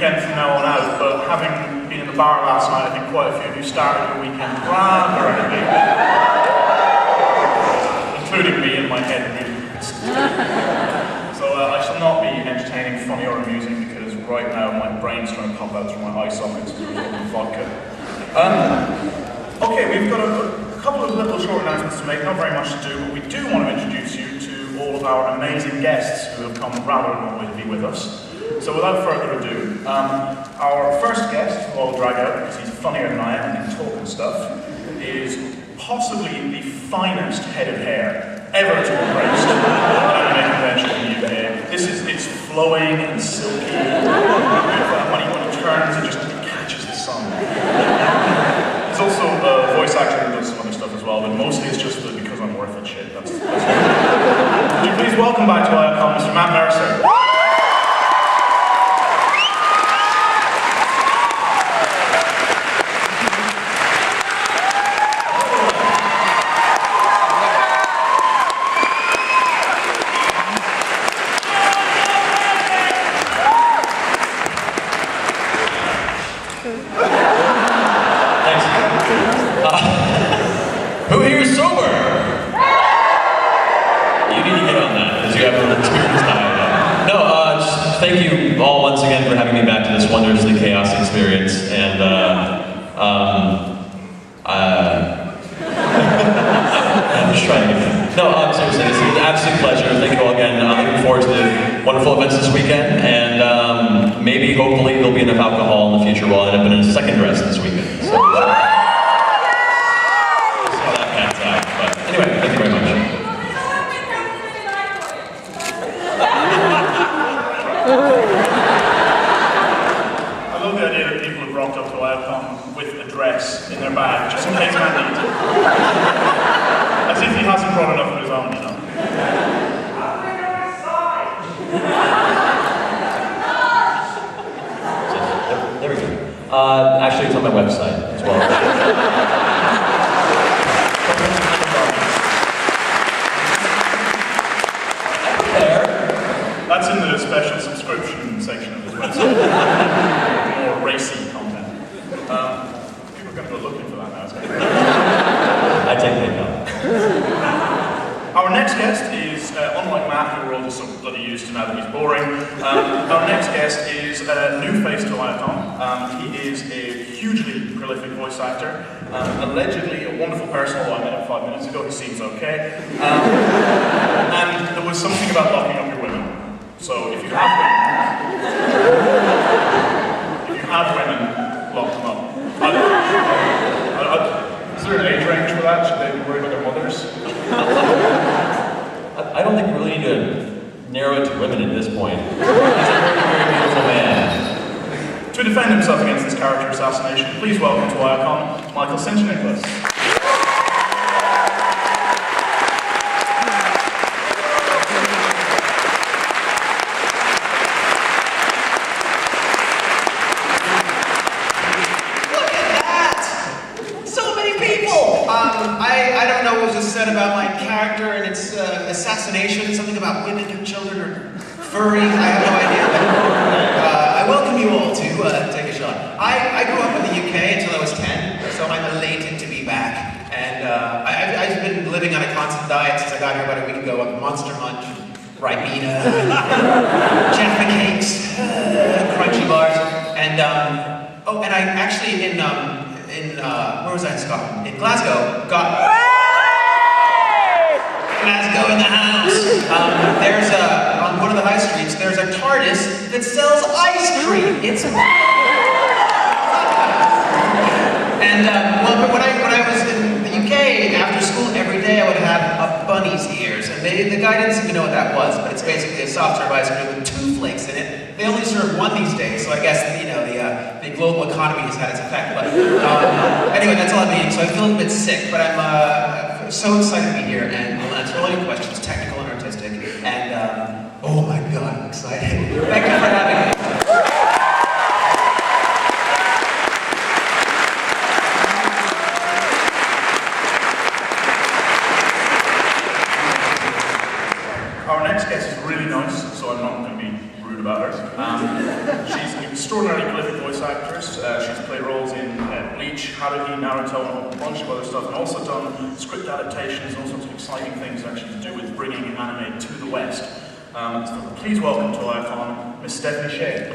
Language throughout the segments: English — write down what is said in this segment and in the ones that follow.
weekend from now on out, but having been in the bar last night, I think quite a few of you started your weekend rather early. Including me in my head really. So I shall not be entertaining, funny or amusing because right now my brain's trying to pop out through my eye sockets as a result of vodka. Okay, we've got a couple of little short announcements to make, not very much to do, but we do want to introduce you to all of our amazing guests who have come rather a long way to be with us. So without further ado, our first guest, who I'll drag out because he's funnier than I am and can talk and stuff, is possibly the finest head of hair ever to have graced an anime convention in the UK. It's flowing and silky. When he turns, it just catches the sun. He's also a voice actor who does some other stuff as well, but mostly it's just because I'm worth it shit. That's Would you please welcome back to Ayacon, Mr. Matt Mercer. Who here is sober? You need to get on that, because you have an experienced eye. No, just thank you all once again for having me back to this wondrously chaos experience, and I'm just trying to get it. No, seriously, this is an absolute pleasure. Thank you all again. I'm looking forward to the wonderful events this weekend, and maybe, hopefully, there'll be enough alcohol in the future. We'll end up in a second dress this weekend. So, anyway, thank you very much. I love the idea that people have rocked up to Ayacon with a dress in their bag, just in case man needs it. As if he hasn't brought enough of his own, you know. There we go. Actually, it's on my website as well. That's in the special subscription section of his website. More racy content. People are going to go looking for that now. I take PayPal. Our next guest is, unlike Matt, who we're all just so bloody used to now that he's boring, our next guest is a new face to Ayacon. He is a hugely prolific voice actor, allegedly a wonderful person, although I met him 5 minutes ago, he seems okay. And there was something about locking up your women. So if you have women, lock them up. Is there an age range for that? Should they be worried about their mothers? I don't think we really need to narrow it to women at this point. He's a very, very beautiful man. To defend himself against this character assassination, please welcome to Ayacon, Michael St. Nicholas. I don't know what was just said about my character and its assassination, something about women and children or furry, I have no idea. I welcome you all to take a shot. I grew up in the UK until I was 10, so I'm elated to be back. And I've been living on a constant diet since I got here about a week ago on Monster Munch, Ribena, Jaffa cakes, crunchy bars, and and I actually where was I in Scotland? In Glasgow, Glasgow in the house. There's on one of the high streets, there's a TARDIS that sells ice cream. It's and but when I was in the UK, after school every day I would have a bunny's ears, and the guy didn't seem to know what that was, but it's basically a soft serve ice cream with 2 flakes in it. They only serve 1 these days, so I guess the global economy has had its effect. But anyway, that's all I'm eating, so I feel a bit sick, but I'm so excited to be here, and we'll answer all your questions, technical and artistic, and oh my god, I'm excited. Thank you for having me. Our next guest is really nice, so I'm not going to be rude about her. She's extraordinarily actress. She's played roles in Bleach, Haruhi, Naruto, and a bunch of other stuff, and also done script adaptations and all sorts of exciting things actually to do with bringing anime to the West. So please welcome to Ayacon, Miss Stephanie Shea.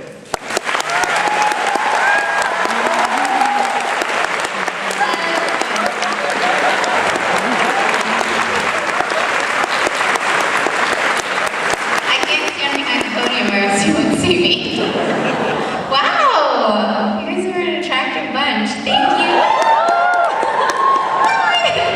Wow! You guys are an attractive bunch. Thank you.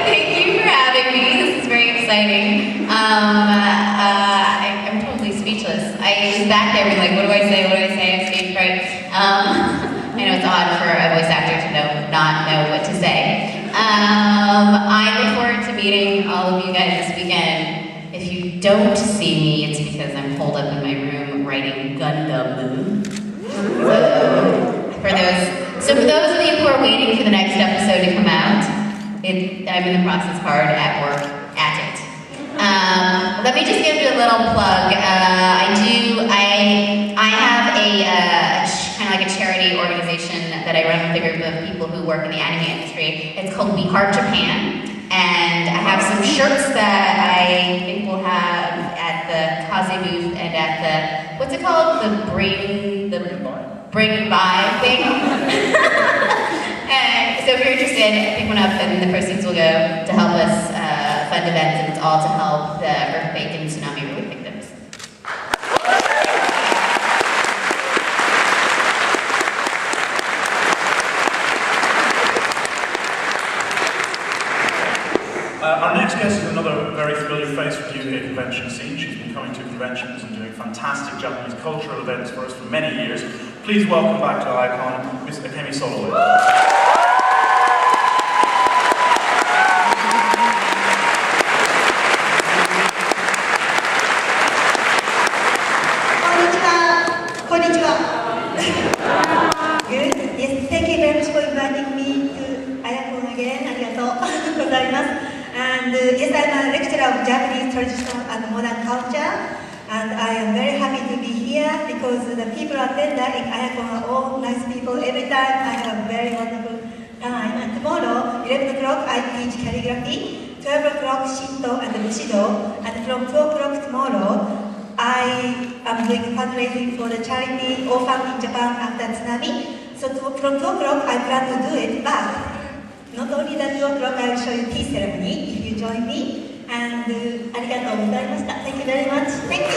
Thank you for having me. This is very exciting. I'm totally speechless. I was back there being like, what do I say? What do I say? I'm stage fright. I know it's odd for a voice actor to not know what to say. I look forward to meeting all of you guys this weekend. If you don't see me, it's because I'm holed up in my room writing Gundam. So for those of you who are waiting for the next episode to come out, I'm in the process hard at work at it. Let me just give you a little plug. I have a kind of like a charity organization that I run with a group of people who work in the anime industry. It's called We Heart Japan. And I have some shirts that I think we'll have at the Kaze booth and at the, what's it called? The Bring By thing. And so if you're interested, pick one up and the proceeds will go to help us fund events, and it's all to help the earthquake and tsunami relief victims. Our next guest is another very familiar face for the UK convention scene. She's been coming to conventions and doing fantastic Japanese cultural events for us for many years. Please welcome back to Ayacon, Miss Akemi Soloway. Konnichiwa. Good. Yes, thank you very much for inviting me to Ayacon again. Arigatou gozaimasu. And yes, I'm a lecturer of Japanese traditional and modern culture, and I am very happy to be here because the people attending in Ayacon are all nice people. Every time I have a very wonderful time. And tomorrow, 11 o'clock, I teach calligraphy, 12 o'clock Shinto and Bushido, and from 2 o'clock tomorrow, I am doing fundraising for the charity Orphan in Japan after tsunami. So from 2 o'clock, I plan to do it, but not only that 2 o'clock, I will show you tea ceremony if you join me. And arigatou gozaimashita. Thank you very much. Thank you.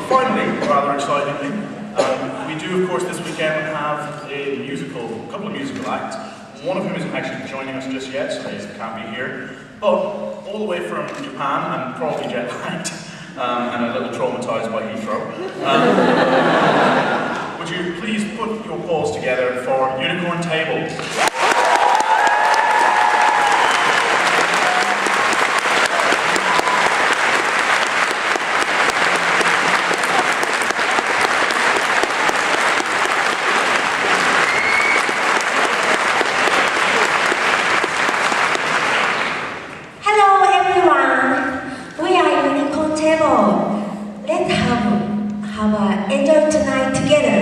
Finally, rather excitingly, we do, of course, this weekend have a couple of musical acts. One of whom isn't actually joining us just yet, so they can't be here. But all the way from Japan, and probably jet-lagged, and a little traumatized by Heathrow. Would you please put your paws together for Unicorn Table? Let's have a enjoy tonight together.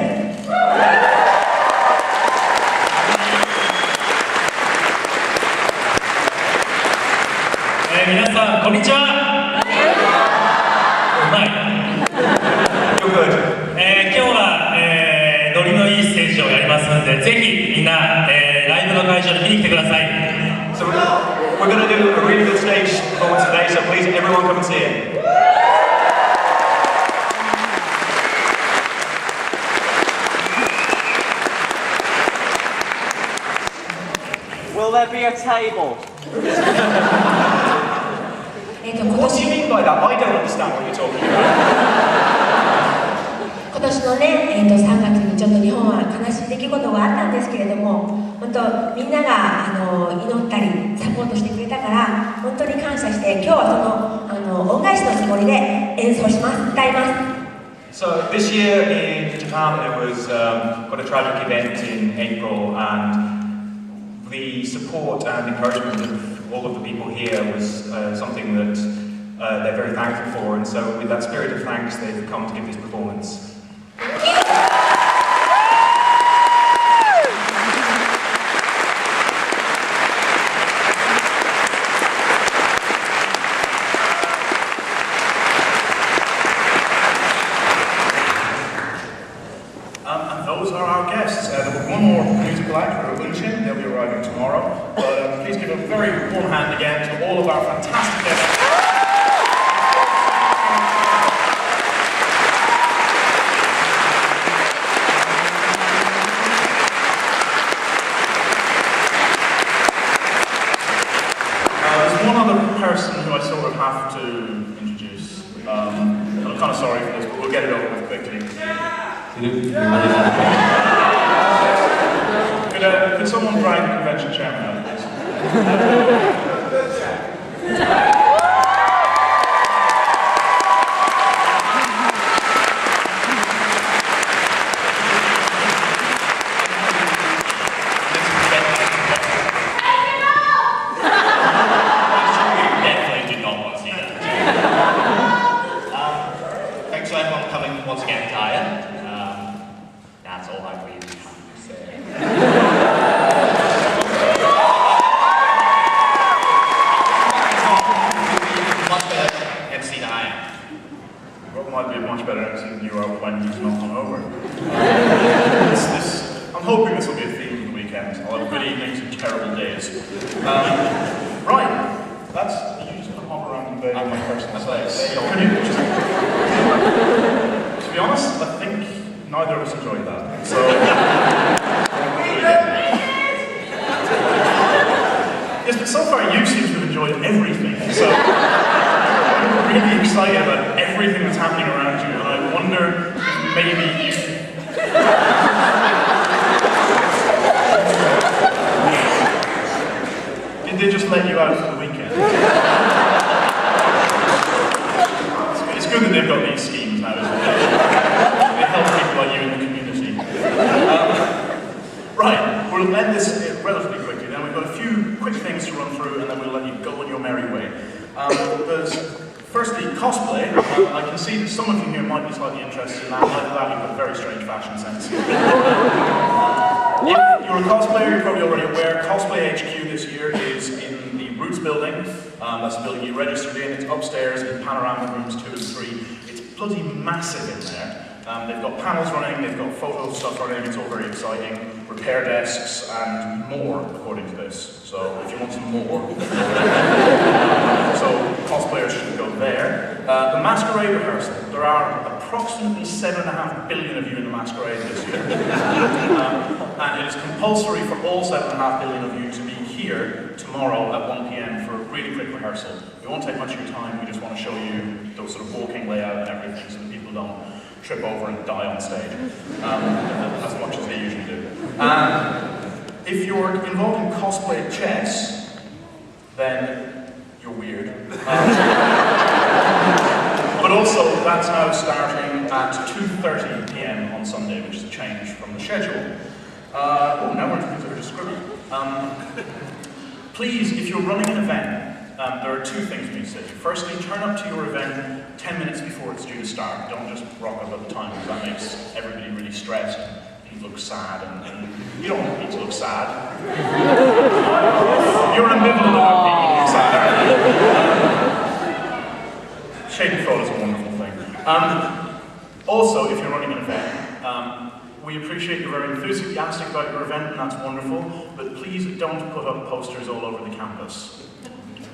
皆さんこんにちは。うまい。今日は、ノリのいいステージをやりますので、ぜひみんな、ライブの会場に見に来てください。So we're going to do a really good stage performance today, so please everyone come and see it. Will there be a table? What do you mean by that? I don't understand what you're talking about. 今年のね、3月にちょっと日本は悲しい出来事があったんですけれども、本当みんなが祈ったりサポートしてくれたから本当に感謝して、今日はその恩返しのつもりで演奏します、歌います。So this year in Japan there was quite a tragic event in April, and the support and encouragement of all of the people here was something that they're very thankful for, and so with that spirit of thanks, they've come to give this performance. And those are our guests. One more musical act, they'll be arriving tomorrow. But please give a very warm hand again to all of our fantastic guests. There's one other person who I sort of have to introduce. I'm kind of sorry for this, but we'll get it over with quickly. Could someone drag the convention chairman out, please? Definitely did not want to see that. Thanks to everyone coming once again, Daya. That's all I really have to say. Much better MC than I am. Rob might be a much better MC than you are when he's not hungover. I'm hoping this will be a theme for the weekend. I'll have good evenings and terrible days. Right, that's... You just going to hop around and invade my personal space. Can you just... To be honest, I think neither of us enjoyed that. So... Yes, but so far you seem to have enjoyed everything. So... I'm really excited about everything that's happening around you, and I wonder if maybe you... Did they just let you out for the weekend? It's good that they've got these schemes now, isn't it? They help people like you in the community. Right, we'll end this relatively quickly. Then we've got a few quick things to run through, and then we'll let you go on your merry way. There's firstly cosplay. I can see that some of you here might be slightly interested in that. Either that, you've got a very strange fashion sense. If you're a cosplayer, you're probably already aware, Cosplay HQ this year is in the Roots building. That's the building you registered in. It's upstairs in panorama rooms 2 and 3. It's bloody massive in there. They've got panels running, they've got photo stuff running, it's all very exciting. Repair desks and more, according to this. So if you want some more. So cosplayers should go there. The masquerade rehearsal. There are approximately 7.5 billion of you in the masquerade this year. And it is compulsory for all 7.5 billion of you to be here tomorrow at 1 PM for a really quick rehearsal. It won't take much of your time, we just want to show you those sort of walking layout and everything so that people don't trip over and die on stage, as much as they usually do. If you're involved in cosplay chess, then you're weird. But also, that's now starting at 2:30 PM on Sunday, which is a change from the schedule. Now we're into things that are just scribbled. Please, if you're running an event, there are 2 things we need to say. Firstly, turn up to your event 10 minutes before it's due to start. Don't just rock up at the time, because that makes everybody really stressed and you look sad. And you don't want me to look sad. You're ambivalent about people who look sad. Shady thought is a wonderful thing. Also, if you're running an event, we appreciate you're very enthusiastic about your event, and that's wonderful, but please don't put up posters all over the campus.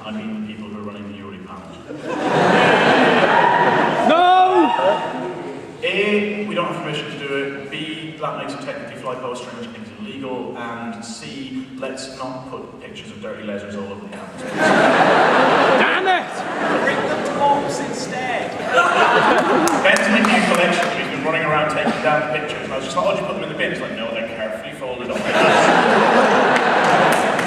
I mean the people who are running the Yuri panel. No! A, we don't have permission to do it. B, that makes it technically fly postering, which I think is illegal. And C, let's not put pictures of dirty lasers all over the campus. Damn it! Bring the tops instead! Ben's making a collection. He's been running around taking down pictures, and I was just like, oh, did you put them in the bin? He's like, no, they're carefully folded up.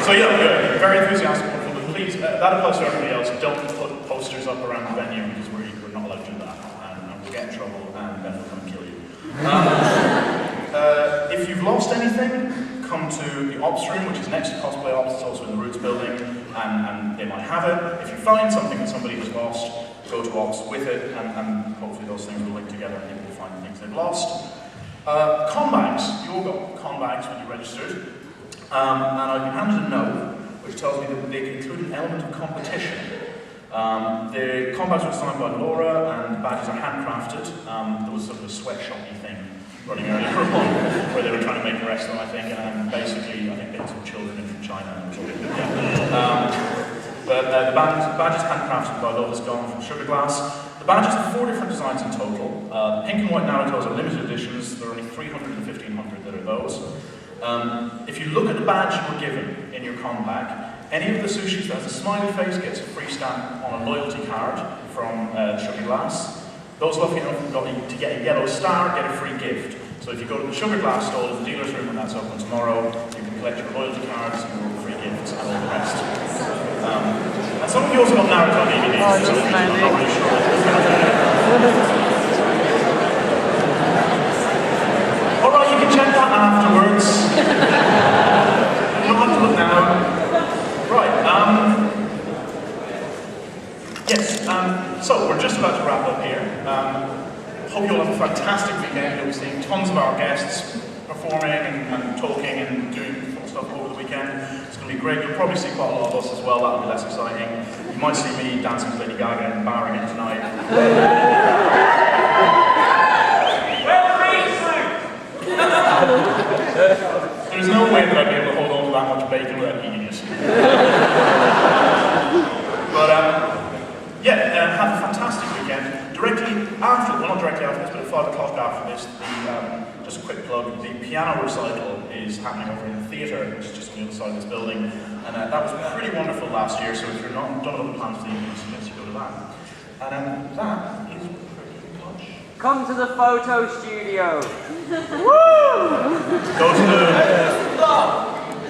So yeah, good. Very enthusiastic. Please, that applies to everybody else. Don't put posters up around the venue because we're not allowed to do that. And we'll get in trouble and then we'll come and kill you. If you've lost anything, come to the Ops room, which is next to Cosplay Ops, it's also in the Roots building, and they might have it. If you find something that somebody has lost, go to Ops with it, and hopefully those things will link together and people will find the things they've lost. Con bags. You all got con bags when you registered. And I've been handed a note which tells me that they can include an element of competition. The con bags were designed by Laura and the badges are handcrafted. There was sort of a sweatshop-y thing running earlier on where they were trying to make the rest of them, I think, and basically I think they had some children in from China. But the badges handcrafted by Laura's gone from Sugar Glass. The badges have 4 different designs in total. Pink and white Naruto's are limited editions. There are only 300 and 1,500 that are those. If you look at the badge you were given in your con bag, any of the sushis that has a smiley face gets a free stamp on a loyalty card from Sugar Glass. Those lucky enough to get a yellow star get a free gift. So if you go to the Sugar Glass stall in the dealer's room when that's open tomorrow, you can collect your loyalty cards, your free gifts, and all the rest. And some of you also got Naruto DVDs. For some reason, I'm not really sure. Alright, you can check that afterwards. You don't have to look now. Right, yes, so we're just about to wrap up here. Hope you all have a fantastic weekend. You'll be seeing tons of our guests performing and talking and doing fun stuff over the weekend. It's going to be great. You'll probably see quite a lot of us as well. That'll be less exciting. You might see me dancing with Lady Gaga and barring it tonight. There's no way that I'd be able to hold on to that much bacon without eating it. But yeah, have a fantastic weekend. Directly after, well not directly after this, but at 5 o'clock after this, just a quick plug, the piano recital is happening over in the theatre, which is just on the other side of this building. And that was pretty wonderful last year, so if you're not done other plans for the evening, I suggest you go to that. And that is pretty much. Come to the photo studio.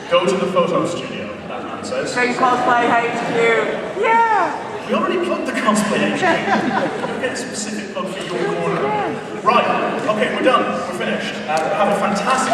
Go to the photo studio, that man says. Say Cosplay HQ. Yeah. We already plugged the Cosplay HQ. You'll get a specific plug for your corner. Right, okay, we're done. We're finished. Have a fantastic